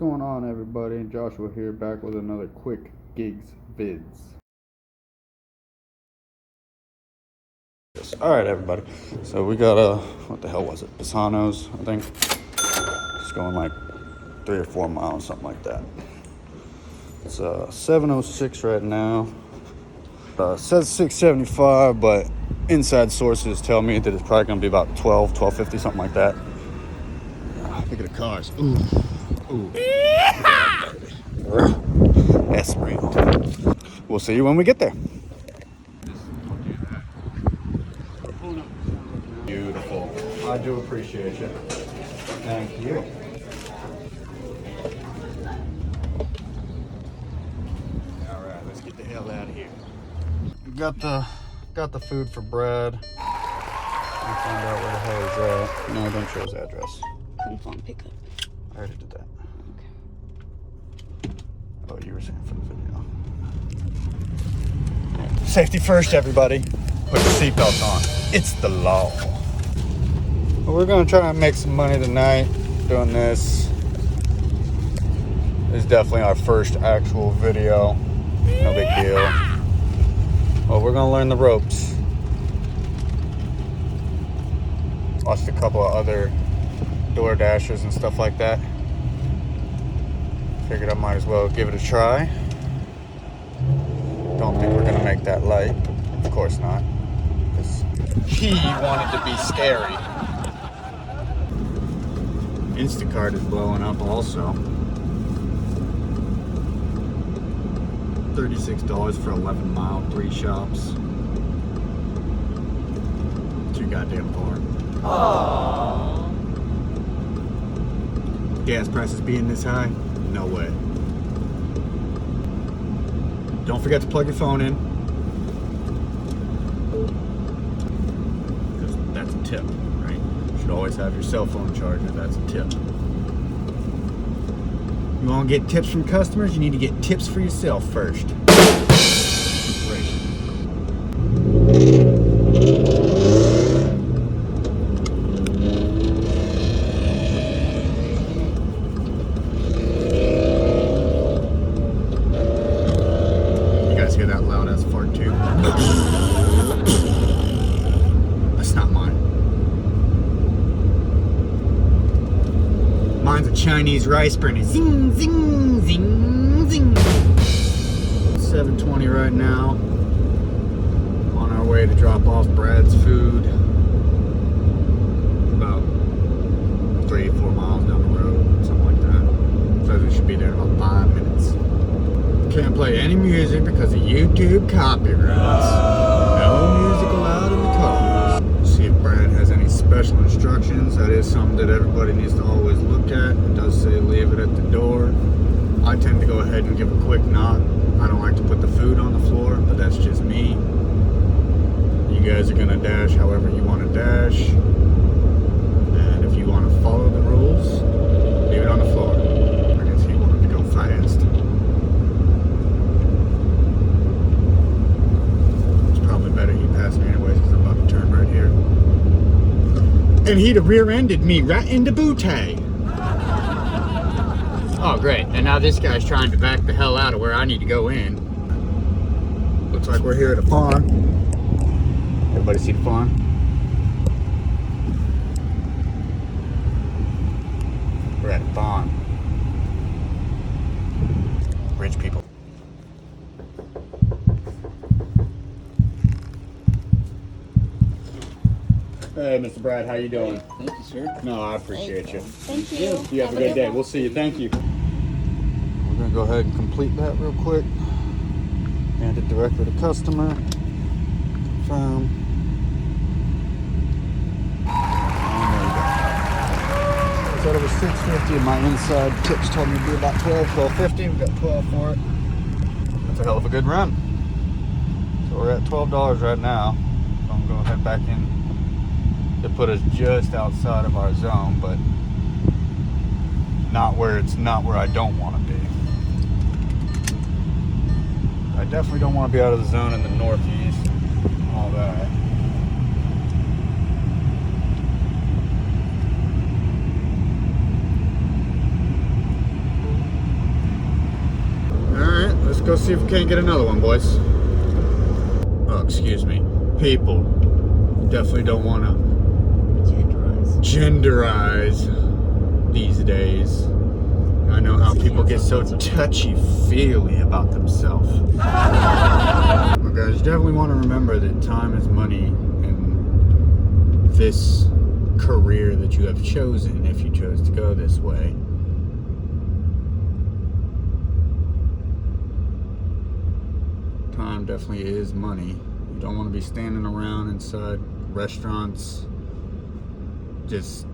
going on, everybody? Joshua here, back with another quick gigs vids. Alright, everybody, so we got what the hell was it, Pisano's, I think. It's going like 3 or 4 miles, something like that. It's 7:06 right now. Says 675, but inside sources tell me that it's probably going to be about 12:50, something like that. Look at the cars. Ooh. Ooh. That's real. We'll see you when we get there. Beautiful. I do appreciate you. Thank you. All right, let's get the hell out of here. We got the food for Brad. We'll find out where the hell he's at. No, don't show his address. Couldn't phone pickup. I already did that. Okay. Oh, you were saying for the video. Safety first, everybody. Put your seatbelts on. It's the law. Well, we're gonna try and make some money tonight doing this. This is definitely our first actual video. No big deal. Well, we're gonna learn the ropes. Watched a couple of other DoorDashers and stuff like that. Figured I might as well give it a try. Don't think we're gonna make that light. Of course not. Because he wanted to be scary. Instacart is blowing up also. $36 for 11 mile, 3 shops. Too goddamn far. Aww. Gas prices being this high? No way. Don't forget to plug your phone in. Because that's a tip, right? You should always have your cell phone charger. That's a tip. You want to get tips from customers? You need to get tips for yourself first. Chinese rice burner. Zing, zing, zing, zing. 7:20 right now. On our way to drop off Brad's food. About 3 or 4 miles down the road, something like that. Says we should be there in about 5 minutes. Can't play any music because of YouTube copyrights. No music allowed in the car. See if Brad has any special instructions. That is something that everybody needs to always look at. It does say leave it at the door. I tend to go ahead and give a quick knock. I don't like to put the food on the floor, but that's just me. You guys are gonna dash however you want to dash. And if you want to follow the rules, leave it on the floor. I guess he wanted to go fast. It's probably better he passed me anyways because I'm about to turn right here. And he'd have rear-ended me right into Butte. Oh, great. And now this guy's trying to back the hell out of where I need to go in. Looks like we're here at a farm. Everybody see the farm? We're at a farm. Rich people. Hey, Mr. Brad, how you doing? Thank you, sir. No, I appreciate you. Thank you. You have a good day. We'll see you. Thank you. We're going to go ahead and complete that real quick. Hand it directly to customer. Confirm. And there we go. Said it was $6.50 and my inside tips told me to be about $12.50. We got $12 for it. That's a hell of a good run. So we're at $12 right now. So I'm going to head back in. It put us just outside of our zone, but not where I don't want to be. I definitely don't want to be out of the zone in the northeast and all that. go see if we can't get another one, boys. Oh, excuse me. People definitely don't want to genderize these days. I know how people get so touchy-feely about themselves. But guys, you definitely want to remember that time is money in this career that you have chosen, if you chose to go this way. Time definitely is money. You don't want to be standing around inside restaurants just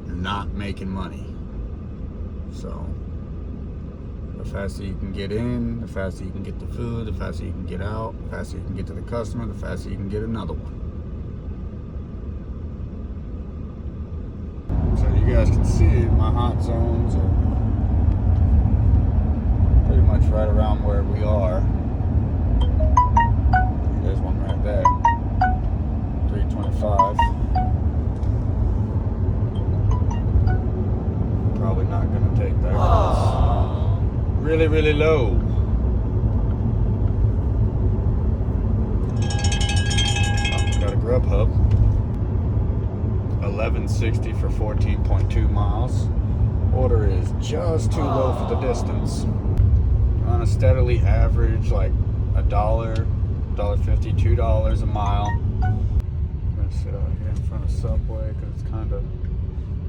not making money. So the faster you can get in, the faster you can get the food, the faster you can get out, the faster you can get to the customer, the faster you can get another one. So you guys can see my hot zones are pretty much right around where we are. There's one right there. 325. Probably not gonna take that. It's really, really low. Oh, got a GRUBHUB. 1160 for 14.2 miles. Order is just too low for the distance. On a steadily average like $1, $1.50, $2 a mile. I'm gonna sit out here in front of Subway because it's kind of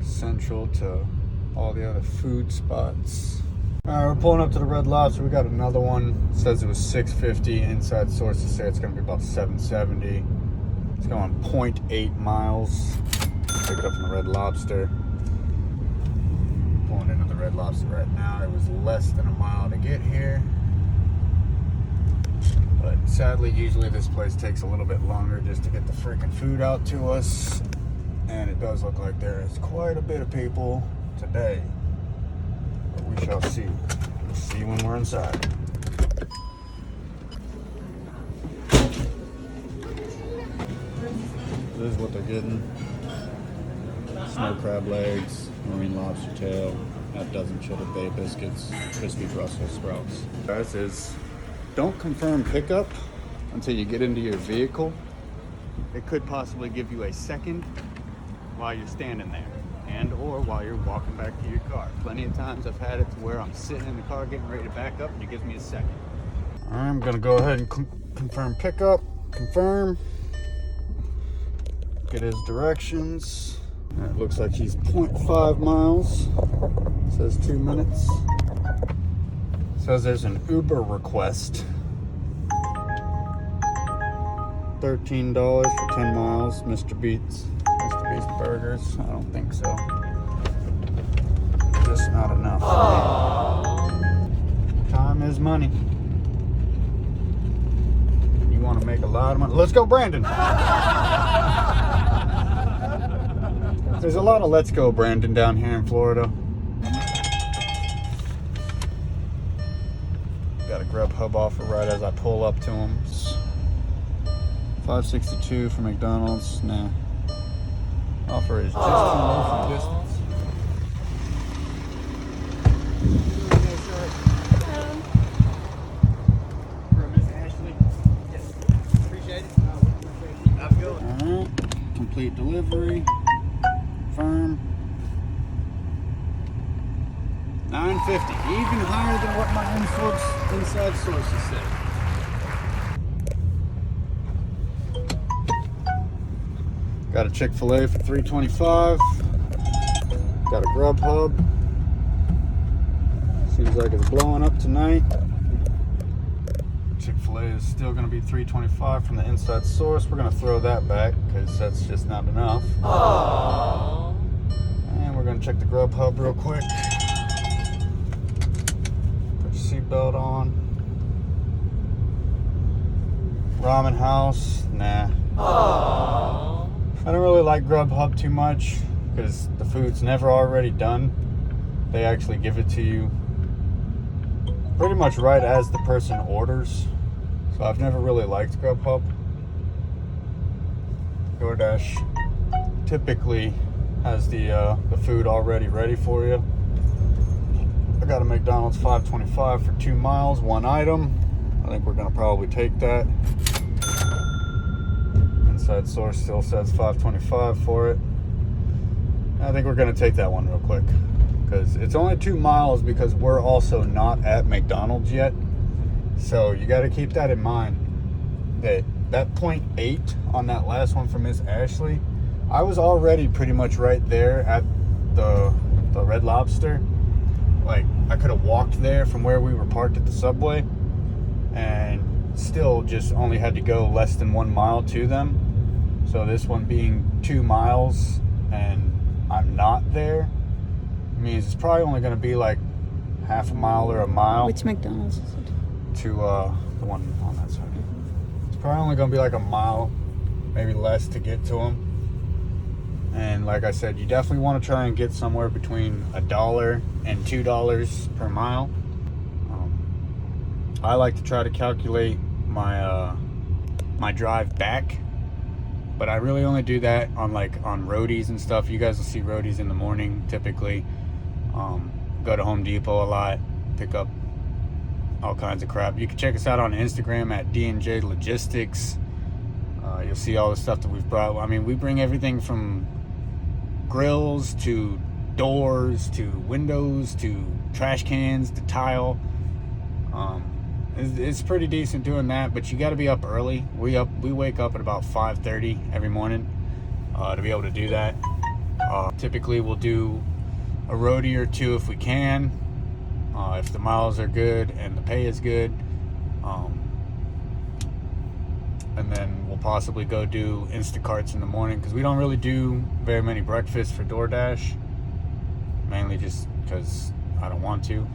central to all the other food spots. Alright, we're pulling up to the Red Lobster. We got another one. It says it was $6.50. Inside sources say it's gonna be about $7.70. It's going 0.8 miles. Pick it up from the Red Lobster. Pulling into the Red Lobster right now. It was less than a mile to get here. But sadly, usually this place takes a little bit longer just to get the freaking food out to us. And it does look like there is quite a bit of people today. But we shall see. We'll see when we're inside. This is what they're getting. Snow crab legs, marine lobster tail, half dozen cheddar bay biscuits, crispy Brussels sprouts. Guys, is don't confirm pickup until you get into your vehicle. It could possibly give you a second while you're standing there and or while you're walking back to your car. Plenty of times I've had it to where I'm sitting in the car getting ready to back up and it gives me a second. I'm gonna go ahead and confirm pickup, confirm, get his directions. It looks like he's 0.5 miles. It says 2 minutes. It says there's an Uber request. $13 for 10 miles. Mr. Beats burgers. I don't think so. Just not enough. Time is money. You want to make a lot of money. Let's go, Brandon. There's a lot of let's go, Brandon, down here in Florida. Got a GRUBHUB offer right as I pull up to him. It's $5.62 for McDonald's. Nah. Offer is just too low for the distance. Alright. Complete delivery. Firm. $9.50, even higher than what my inside sources said. Got a Chick-fil-A for $3.25. Got a GRUBHUB. Seems like it's blowing up tonight. Chick-fil-A is still going to be $3.25 from the inside source. We're going to throw that back because that's just not enough. Aww. And we're going to check the GRUBHUB real quick. Put your seatbelt on. Ramen house, nah. Aww. I don't really like GRUBHUB too much because the food's never already done. They actually give it to you pretty much right as the person orders. So I've never really liked GRUBHUB. DOORDASH typically has the food already ready for you. I got a McDonald's $5.25 for 2 miles, one item. I think we're gonna probably take that. Inside source still says $5.25 for it. I think we're gonna take that one real quick because it's only 2 miles, because we're also not at McDonald's yet. So you got to keep that in mind, that 0.8 on that last one from Miss Ashley, I was already pretty much right there at the Red Lobster. Like, I could have walked there from where we were parked at the Subway and still just only had to go less than 1 mile to them. So this one being 2 miles and I'm not there means it's probably only going to be like half a mile or a mile. Which McDonald's is it? To the one on that side. It's probably only going to be like a mile, maybe less, to get to them. And like I said, you definitely want to try and get somewhere between $1 and $2 per mile. I like to try to calculate my my drive back, but I really only do that on roadies and stuff. You guys will see roadies in the morning typically. Go to Home Depot a lot, pick up all kinds of crap. You can check us out on Instagram at DNJLOGISTIX. You'll see all the stuff that we've brought. I mean, we bring everything from grills to doors to windows to trash cans to tile. It's pretty decent doing that, but you got to be up early. We wake up at about 5:30 every morning to be able to do that. Typically we'll do a roadie or two if we can, if the miles are good and the pay is good, and then we'll possibly go do Instacarts in the morning, because we don't really do very many breakfasts for DoorDash, mainly just because I don't want to,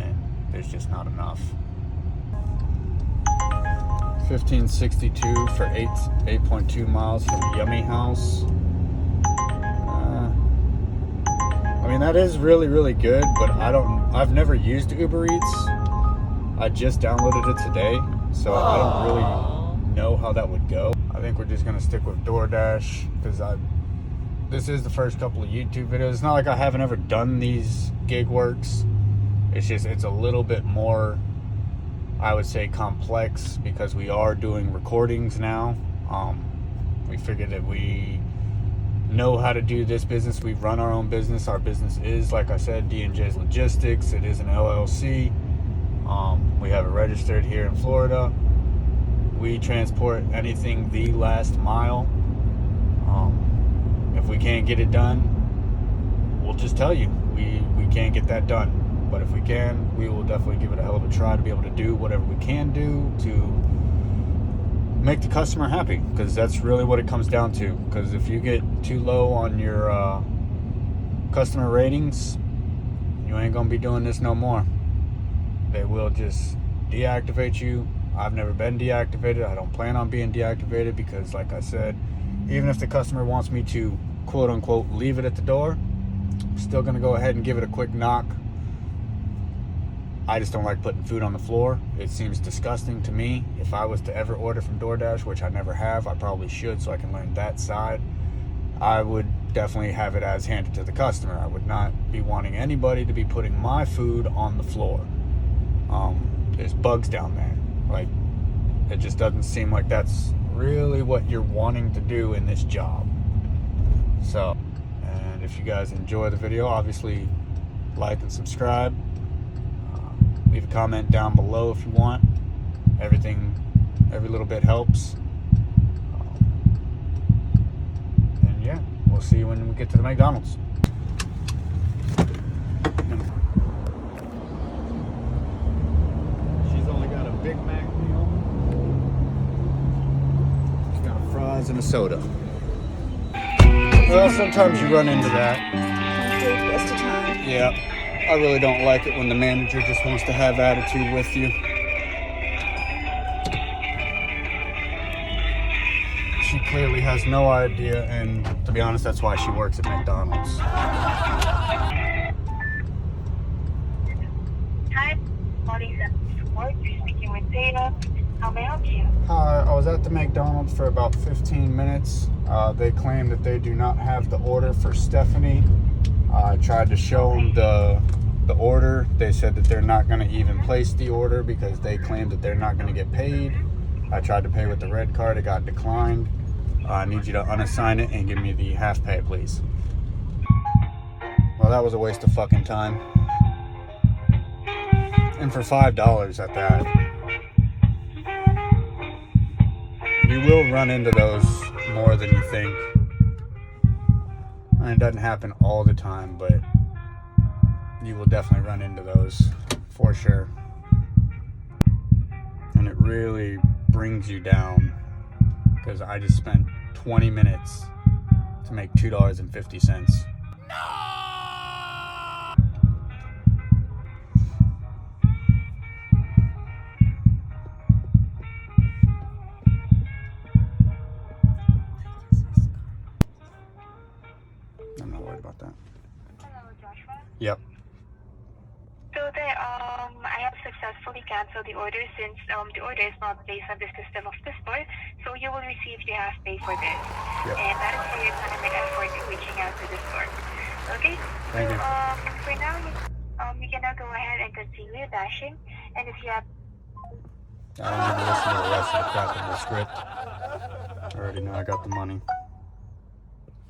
and there's just not enough. 1562 for 8.2 miles from Yummy House. I mean, that is really, really good, but I've never used UBEREATS. I just downloaded it today, so I don't really know how that would go. I think we're just gonna stick with DoorDash, because this is the first couple of YouTube videos. It's not like I haven't ever done these GIGWORKs. It's just, it's a little bit more, I would say, complex, because we are doing recordings now. We figured that we know how to do this business. We run our own business. Our business is, like I said, DNJ's Logistics. It is an LLC. We have it registered here in Florida. We transport anything the last mile. If we can't get it done, we'll just tell you we can't get that done. But if we can, we will definitely give it a hell of a try to be able to do whatever we can do to make the customer happy, because that's really what it comes down to. Because if you get too low on your customer ratings, you ain't gonna be doing this no more. They will just deactivate you. I've never been deactivated. I don't plan on being deactivated, because like I said, even if the customer wants me to quote unquote leave it at the door, I'm still gonna go ahead and give it a quick knock. I just don't like putting food on the floor. It seems disgusting to me. If I was to ever order from DoorDash, which I never have, I probably should so I can learn that side, I would definitely have it as handed to the customer. I would not be wanting anybody to be putting my food on the floor. There's bugs down there. Like, it just doesn't seem like that's really what you're wanting to do in this job. So, and if you guys enjoy the video, obviously like and subscribe. Leave a comment down below if you want. Every little bit helps. And yeah, we'll see you when we get to the McDonald's. She's only got a Big Mac meal. She's got fries and a soda. Well, sometimes you run into that. Best of time. Yeah. I really don't like it when the manager just wants to have attitude with you. She clearly has no idea, and to be honest, that's why she works at McDonald's. Hi, morning support. You're speaking with Dana. How may I help you? Hi, I was at the McDonald's for about 15 minutes. They claim that they do not have the order for Stephanie. I tried to show them the the order. They said that they're not going to even place the order because they claimed that they're not going to get paid. I tried to pay with the red card. It got declined. I need you to unassign it and give me the half pay, please. Well, that was a waste of fucking time. And for $5 at that. You will run into those more than you think. And it doesn't happen all the time, but you will definitely run into those for sure. And it really brings you down because I just spent 20 minutes to make $2.50. I'm not worried about that. Hello, Joshua. Yep. So there, I have successfully canceled the order since the order is not based on the system of the store. So you will receive the half pay for this. Yep. And that is for your time and effort in reaching out to the store. Okay? Thank you. For now, you can now go ahead and continue dashing. And if you have I don't need to listen to the rest of the crap in the script. I already know I got the money.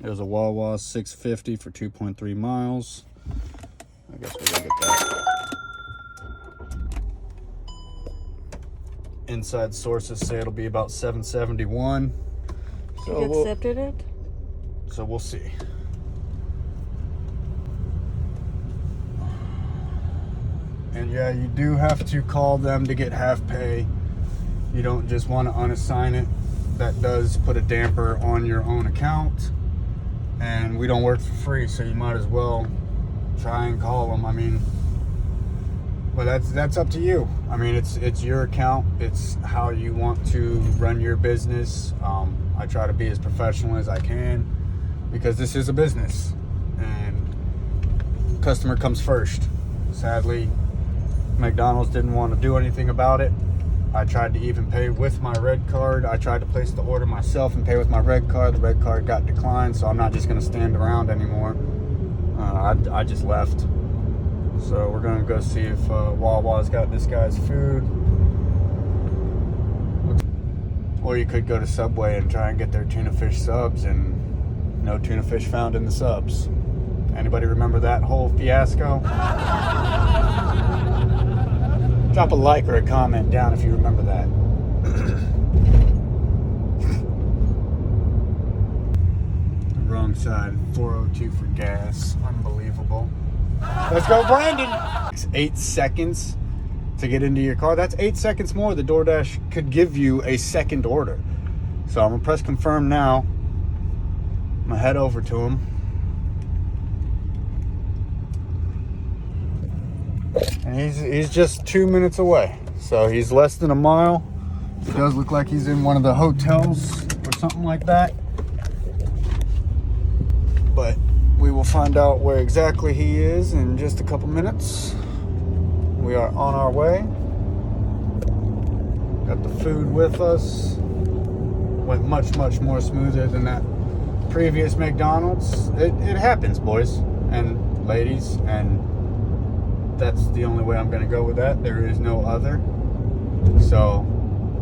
It was a Wawa 650 for 2.3 miles. I guess we're gonna get that. Inside sources say it'll be about 771. So You accepted it? So we'll see. And yeah, you do have to call them to get half pay. You don't just want to unassign it. That does put a damper on your own account. And we don't work for free, so you might as well try and call them. I mean, but that's up to you. I mean, it's your account. It's how you want to run your business. I try to be as professional as I can because this is a business and customer comes first. Sadly, McDonald's didn't want to do anything about it. I tried to even pay with my red card. I tried to place the order myself and pay with my red card. The red card got declined, so I'm not just going to stand around anymore. I just left. So we're going to go see if Wawa's got this guy's food. Or you could go to Subway and try and get their tuna fish subs, and no tuna fish found in the subs. Anybody remember that whole fiasco? Drop a like or a comment down if you remember that. The wrong side. 402 for gas. Unbelievable. Let's go, Brandon. It's 8 seconds to get into your car. That's 8 seconds more. The DoorDash could give you a second order. So I'm going to press confirm now. I'm going to head over to him. And he's just 2 minutes away. So he's less than a mile. It does look like he's in one of the hotels or something like that. But we will find out where exactly he is in just a couple minutes. We are on our way. Got the food with us. Went much more smoother than that previous McDonald's. It happens, boys and ladies, and that's the only way I'm going to go with that. There is no other. So,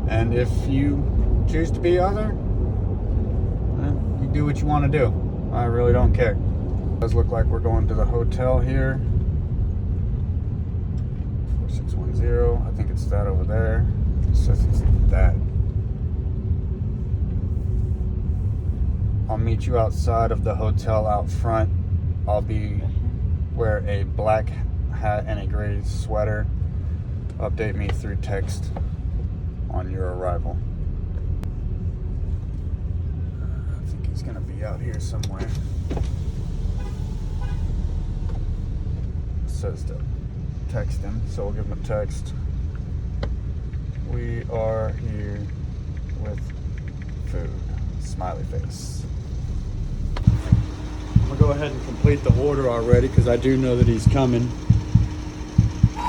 and if you choose to be other, you do what you want to do. I really don't care. It does look like we're going to the hotel here. 4610. I think it's that over there. It says it's that. I'll meet you outside of the hotel out front. I'll be wear a black hat and a gray sweater. Update me through text on your arrival. I think he's gonna be out here somewhere. It says to text him, so we'll give him a text. We are here with food. Smiley face. I'm gonna go ahead and complete the order already because I do know that he's coming.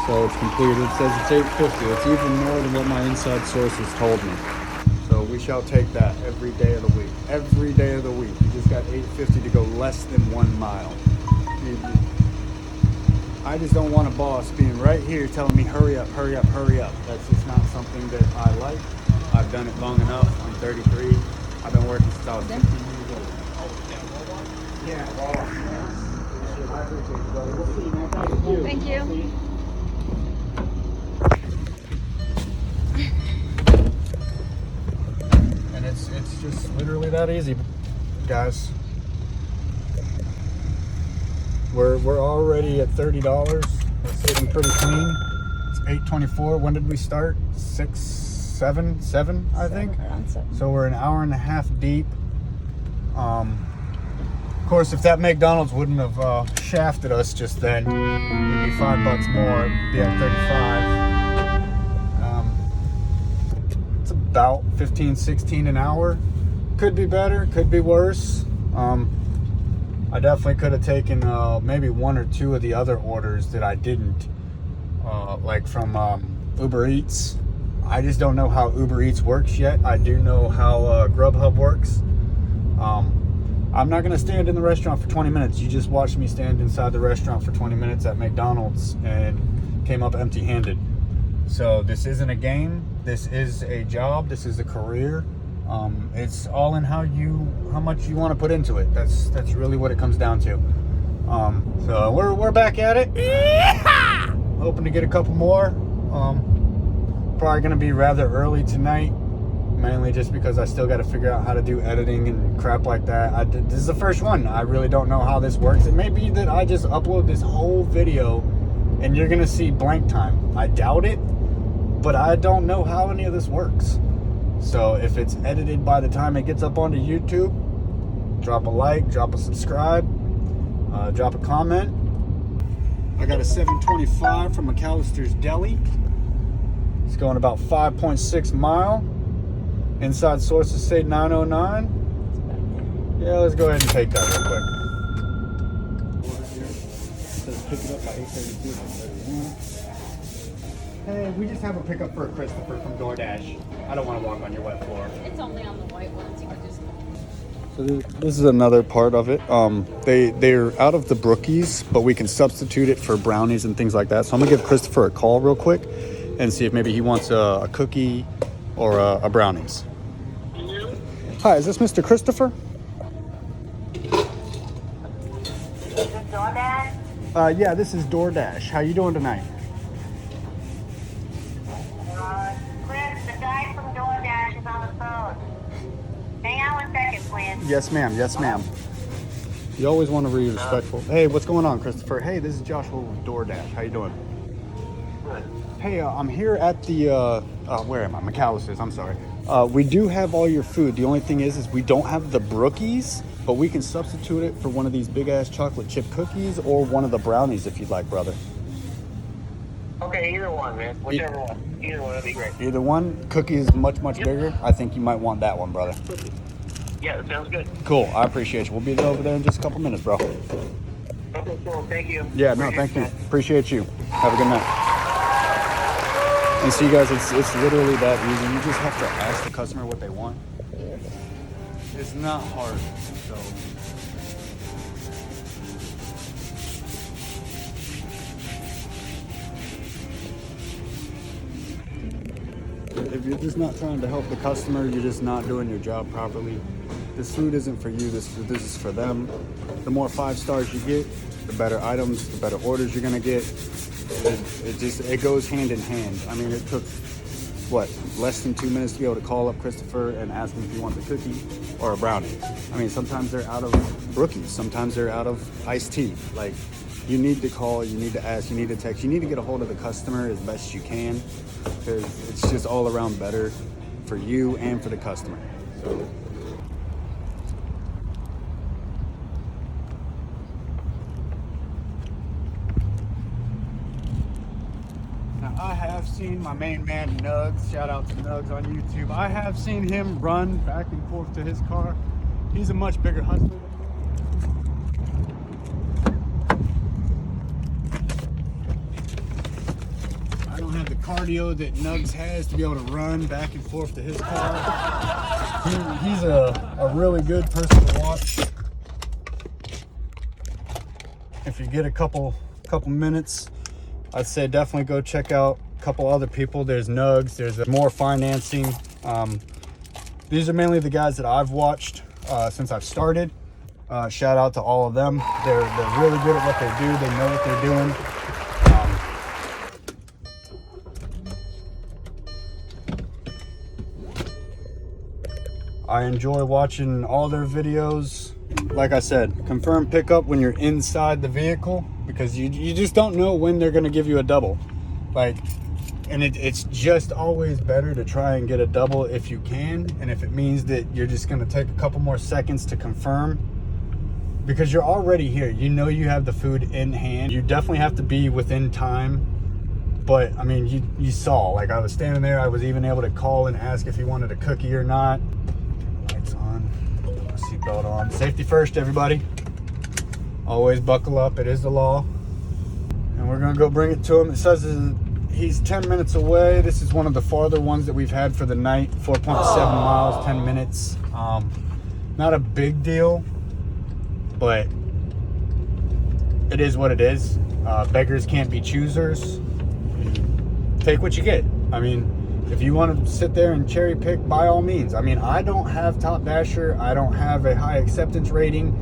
So it's completed. It says it's $8.50. It's even more than what my inside sources told me. So we shall take that every day of the week. Every day of the week. You just got $8.50 to go less than 1 mile. I just don't want a boss being right here telling me hurry up, hurry up, hurry up. That's just not something that I like. I've done it long enough. I'm 33. I've been working since I was 15 years old. Yeah. I appreciate it, brother. We'll see you, man. Thank you. And it's just literally that easy, guys. We're already at $30. We're sitting pretty clean. It's 8:24. When did we start? 7, I think. Around 7. So we're an hour and a half deep. Of course, if that McDonald's wouldn't have shafted us just then, it'd be $5 more. It'd be at 35. It's about 15, 16 an hour. Could be better. Could be worse. I definitely could have taken maybe 1 or 2 of the other orders that I didn't, like from UBEREATS. I just don't know how UBEREATS works yet. I do know how GRUBHUB works. I'm not going to stand in the restaurant for 20 minutes. You just watched me stand inside the restaurant for 20 minutes at McDonald's and came up empty-handed. So this isn't a game. This is a job. This is a career. It's all in how much you want to put into it. That's really what it comes down to. So we're back at it. Hoping to get a couple more. Probably gonna be rather early tonight, mainly just because I still got to figure out how to do editing and crap like that. This is the first one. I really don't know how this works. It may be that I just upload this whole video and you're gonna see blank time. I doubt it, but I don't know how any of this works. So if it's edited by the time it gets up onto YouTube, drop a like, drop a subscribe, drop a comment. I got a 725 from McAllister's Deli. It's going about 5.6 mile. Inside sources say 909. Yeah, let's go ahead and take that real quick. Says pick it up by 8:32. Hey, we just have a pickup for Christopher from DoorDash. I don't want to walk on your wet floor. It's only on the white ones. You can just. So this is another part of it. They're out of the brookies, but we can substitute it for brownies and things like that. So I'm gonna give Christopher a call real quick and see if maybe he wants a cookie or a brownies. Hi, is this Mr. Christopher? Is this DoorDash? Yeah, this is DoorDash. How you doing tonight? Chris, the guy from DoorDash is on the phone. Hang on 1 second, please. Yes, ma'am. Yes, ma'am. You always want to be respectful. Hey, what's going on, Christopher? Hey, this is Joshua with DoorDash. How you doing? Good. Hey, I'm here at the, where am I? McAllister's, I'm sorry. We do have all your food. The only thing is we don't have the brookies, but we can substitute it for one of these big-ass chocolate chip cookies or one of the brownies if you'd like, brother. Okay, either one, man. Whichever one. Either one would be great. Either one. Cookie is much bigger. I think you might want that one, brother. Yeah, that sounds good. Cool. I appreciate you. We'll be over there in just a couple minutes, bro. Okay, cool. Thank you. Yeah, no, thank you. Appreciate you. Have a good night. And see, guys, it's literally that easy. You just have to ask the customer what they want. It's not hard. So. If you're just not trying to help the customer, you're just not doing your job properly. This food isn't for you, this is for them. The more 5 stars you get, the better items, the better orders you're gonna get. It goes hand in hand. I mean, it took, what, less than 2 minutes to be able to call up Christopher and ask him if he wants a cookie or a brownie. I mean, sometimes they're out of brookies, sometimes they're out of iced tea. Like, you need to call, you need to ask, you need to text, you need to get a hold of the customer as best you can, because it's just all around better for you and for the customer. So. Now, I have seen my main man Nugs, shout out to Nugs on YouTube. I have seen him run back and forth to his car. He's a much bigger hustler than me. I don't have the cardio that Nugs has to be able to run back and forth to his car. He's a really good person to watch. If you get a couple couple minutes, I'd say definitely go check out a couple other people. There's Nugs, there's more financing. These are mainly the guys that I've watched since I've started. Shout out to all of them. They're really good at what they do. They know what they're doing. I enjoy watching all their videos. Like I said, confirm pickup when you're inside the vehicle, because you just don't know when they're gonna give you a double. Like, and it's just always better to try and get a double if you can, and if it means that you're just gonna take a couple more seconds to confirm, because you're already here. You know you have the food in hand. You definitely have to be within time. But I mean, you saw, like, I was standing there. I was even able to call and ask if he wanted a cookie or not. Lights on, seatbelt on. Safety first, everybody. Always buckle up. It is the law. And we're gonna go bring it to him. It says he's 10 minutes away. This is one of the farther ones that we've had for the night. 4.7 miles, 10 minutes. Not a big deal, but it is what it is. Beggars can't be choosers. Take what you get. I mean, if you want to sit there and cherry pick, by all means. I mean, I don't have Top Dasher. I don't have a high acceptance rating.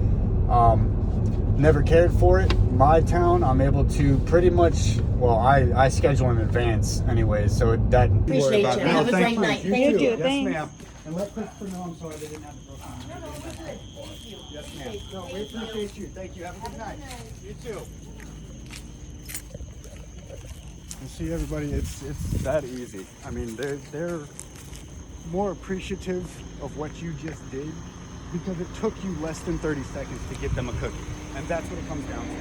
Never cared for it. My town, I'm able to pretty much, well, I schedule in advance anyways, so that Appreciate you. Have a great night. Thank you. Yes, Thanks. ma'am. And let Christopher know I'm sorry they didn't have the broken arm. No, we're good. Thank you. Yes, ma'am. No, we appreciate you. Thank you. Have a good night. You too. You see, everybody, it's that easy. I mean, they're more appreciative of what you just did because it took you less than 30 seconds to get them a cookie. And that's what it comes down to.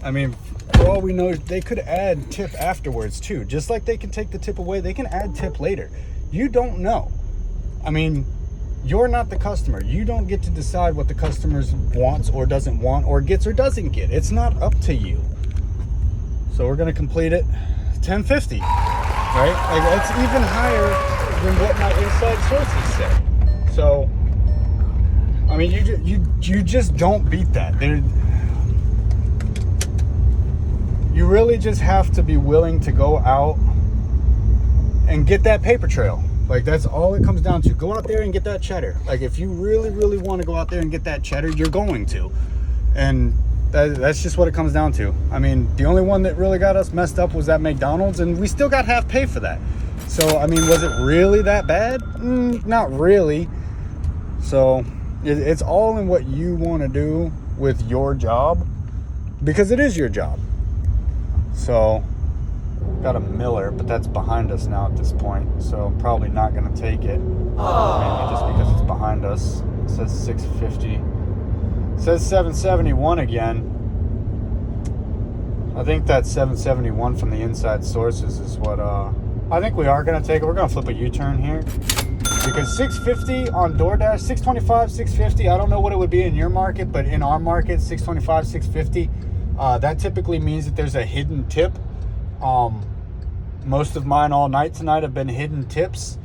I mean, for all we know, they could add tip afterwards too. Just like they can take the tip away, they can add tip later. You don't know. I mean, you're not the customer. You don't get to decide what the customer wants or doesn't want, or gets or doesn't get. It's not up to you. So we're gonna complete it 1050, right? Like, that's even higher than what my inside sources say. So, I mean, you just don't beat that. You really just have to be willing to go out and get that paper trail. Like, that's all it comes down to. Go out there and get that cheddar. Like, if you really, really want to go out there and get that cheddar, you're going to. And that's just what it comes down to. I mean, the only one that really got us messed up was that McDonald's, and we still got half pay for that. So, I mean, was it really that bad? Not really. So, it's all in what you want to do with your job, because it is your job. So, got a Miller, but that's behind us now at this point, so I'm probably not going to take it. Maybe just because it's behind us. It says 650. It says 771 again. I think that 771 from the inside sources is what I think we are going to take it. We're going to flip a U-turn here, because 650 on DoorDash, 625, 650. I don't know what it would be in your market, but in our market, 625, 650. That typically means that there's a hidden tip. Most of mine all night tonight have been hidden tips,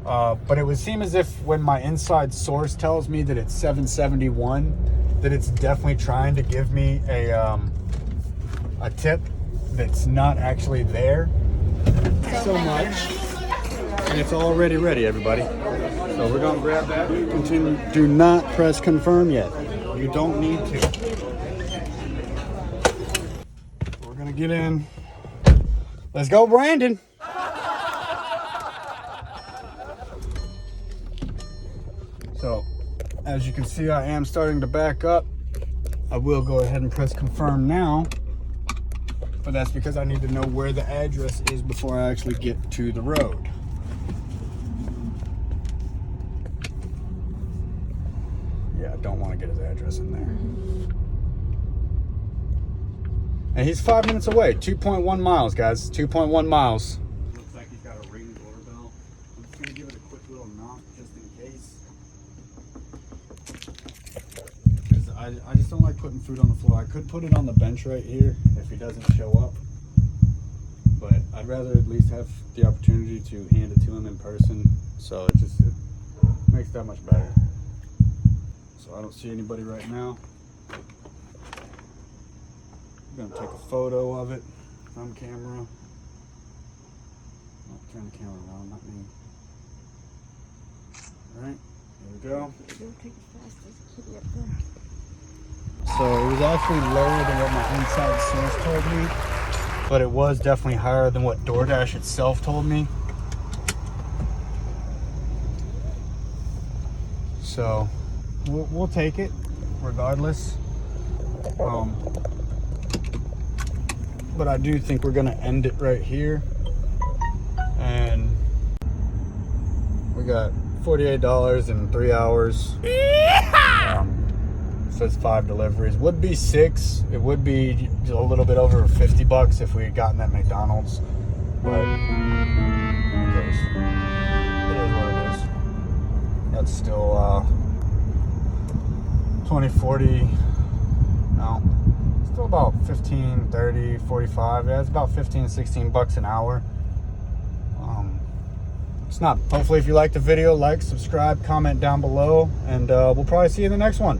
but it would seem as if when my inside source tells me that it's 771, that it's definitely trying to give me a tip that's not actually there so much. And it's already ready, everybody. So we're gonna grab that. Continue. Do not press confirm yet. You don't need to. We're gonna get in. Let's go, Brandon. So, as you can see, I am starting to back up. I will go ahead and press confirm now, but that's because I need to know where the address is before I actually get to the road. Yeah, I don't want to get his address in there. And he's 5 minutes away. 2.1 miles, guys. 2.1 miles. Looks like he's got a ring doorbell. I'm just gonna give it a quick little knock just in case. Because I just don't like putting food on the floor. I could put it on the bench right here if he doesn't show up. But I'd rather at least have the opportunity to hand it to him in person. So it makes that much better. So I don't see anybody right now. I'm gonna take a photo of it from camera. Oh, turn the camera around, not me. Alright, here we go. So it was actually lower than what my inside source told me, but it was definitely higher than what DoorDash itself told me. So we'll take it regardless. But I do think we're gonna end it right here. And we got $48 in 3 hours. Says 5 deliveries. Would be 6. It would be a little bit over $50 if we had gotten that McDonald's. But who cares? It is what it is. That's still 20, 40. No. Still about 15, 30, 45. Yeah, it's about 15, 16 bucks an hour. It's not. Hopefully if you liked the video, like, subscribe, comment down below, and we'll probably see you in the next one.